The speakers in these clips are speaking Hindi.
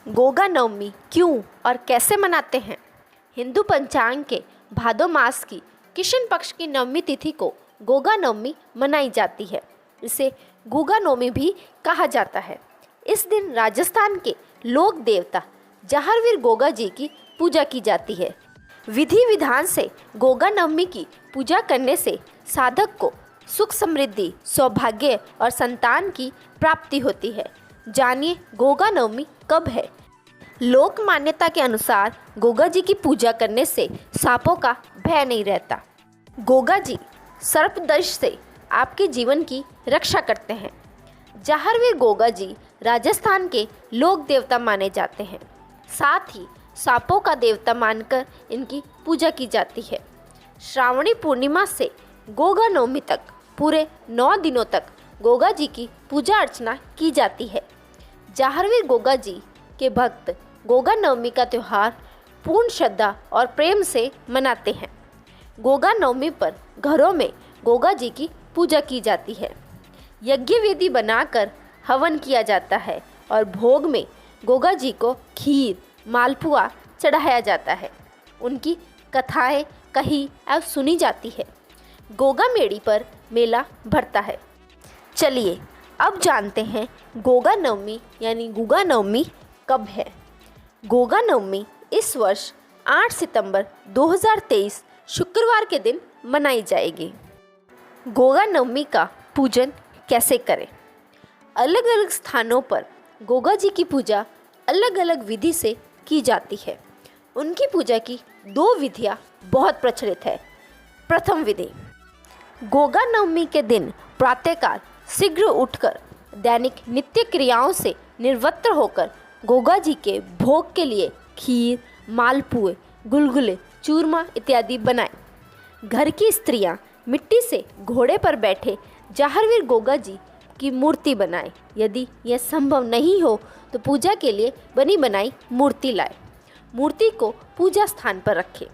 गोगा नवमी क्यों और कैसे मनाते हैं? हिंदू पंचांग के भादो मास की कृष्ण पक्ष की नवमी तिथि को गोगा नवमी मनाई जाती है। इसे गुगा नवमी भी कहा जाता है। इस दिन राजस्थान के लोक देवता जहारवीर गोगा जी की पूजा की जाती है। विधि विधान से गोगा नवमी की पूजा करने से साधक को सुख समृद्धि, सौभाग्य और संतान की प्राप्ति होती है। जानिए गोगा नवमी कब है। लोक मान्यता के अनुसार गोगा जी की पूजा करने से सांपों का भय नहीं रहता। गोगा जी सर्पदंश से आपके जीवन की रक्षा करते हैं। जहारवीर गोगा जी राजस्थान के लोक देवता माने जाते हैं। साथ ही सांपों का देवता मानकर इनकी पूजा की जाती है। श्रावणी पूर्णिमा से गोगा नवमी तक पूरे 9 दिनों तक गोगा जी की पूजा अर्चना की जाती है। जहारवीर गोगा जी के भक्त गोगा नवमी का त्यौहार पूर्ण श्रद्धा और प्रेम से मनाते हैं। गोगा नवमी पर घरों में गोगा जी की पूजा की जाती है। यज्ञ वेदी बनाकर हवन किया जाता है और भोग में गोगा जी को खीर, मालपुआ चढ़ाया जाता है। उनकी कथाएं कही और सुनी जाती है। गोगा मेड़ी पर मेला भरता है। चलिए अब जानते हैं गोगा नवमी यानी गुगा नवमी कब है। गोगा नवमी इस वर्ष 8 सितंबर 2023 शुक्रवार के दिन मनाई जाएगी। गोगा नवमी का पूजन कैसे करें? अलग अलग स्थानों पर गोगा जी की पूजा अलग अलग विधि से की जाती है। उनकी पूजा की 2 विधियाँ बहुत प्रचलित है। प्रथम विधि, गोगा नवमी के दिन प्रातःकाल शीघ्र उठकर दैनिक नित्य क्रियाओं से निवृत्त होकर गोगा जी के भोग के लिए खीर, मालपुए, गुलगुले, चूरमा इत्यादि बनाएं। घर की स्त्रियां मिट्टी से घोड़े पर बैठे जहारवीर गोगा जी की मूर्ति बनाएं। यदि यह संभव नहीं हो तो पूजा के लिए बनी बनाई मूर्ति लाएं। मूर्ति को पूजा स्थान पर रखें।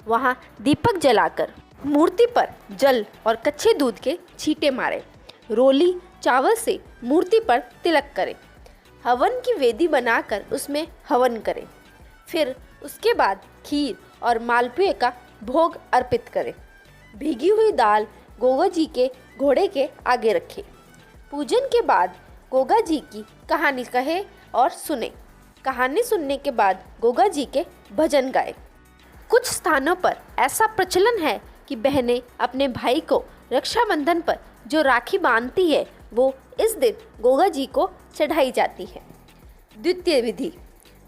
वहां दीपक जलाकर मूर्ति पर जल और कच्चे दूध के छींटे मारें। रोली चावल से मूर्ति पर तिलक करें। हवन की वेदी बनाकर उसमें हवन करें। फिर उसके बाद खीर और मालपुए का भोग अर्पित करें। भीगी हुई दाल गोगा जी के घोड़े के आगे रखें। पूजन के बाद गोगा जी की कहानी कहे और सुने। कहानी सुनने के बाद गोगा जी के भजन गाए। कुछ स्थानों पर ऐसा प्रचलन है कि बहनें अपने भाई को रक्षाबंधन पर जो राखी बांधती है वो इस दिन गोगा जी को चढ़ाई जाती है। द्वितीय विधि,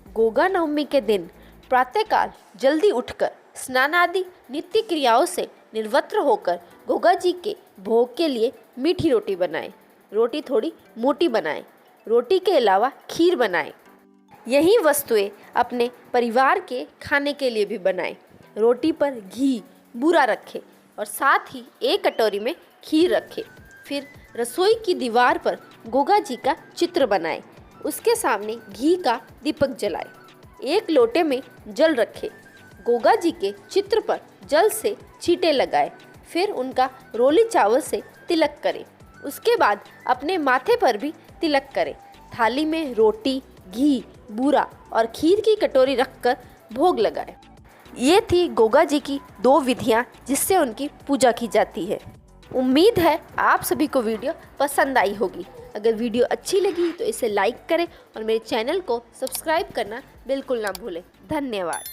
गोगा नवमी के दिन प्रातःकाल जल्दी उठकर स्नान आदि नित्य क्रियाओं से निवृत्त होकर गोगा जी के भोग के लिए मीठी रोटी बनाएं। रोटी थोड़ी मोटी बनाएं। रोटी के अलावा खीर बनाएं। यही वस्तुएं अपने परिवार के खाने के लिए भी बनाएं। रोटी पर घी बूरा रखें और साथ ही एक कटोरी में खीर रखें। फिर रसोई की दीवार पर गोगा जी का चित्र बनाएं। उसके सामने घी का दीपक जलाएं। एक लोटे में जल रखें। गोगा जी के चित्र पर जल से छींटे लगाएं। फिर उनका रोली चावल से तिलक करें। उसके बाद अपने माथे पर भी तिलक करें। थाली में रोटी, घी, बूरा और खीर की कटोरी रखकर भोग लगाएं। ये थी गोगा जी की 2 विधियाँ जिससे उनकी पूजा की जाती है। उम्मीद है आप सभी को वीडियो पसंद आई होगी। अगर वीडियो अच्छी लगी तो इसे लाइक करें और मेरे चैनल को सब्सक्राइब करना बिल्कुल ना भूलें। धन्यवाद।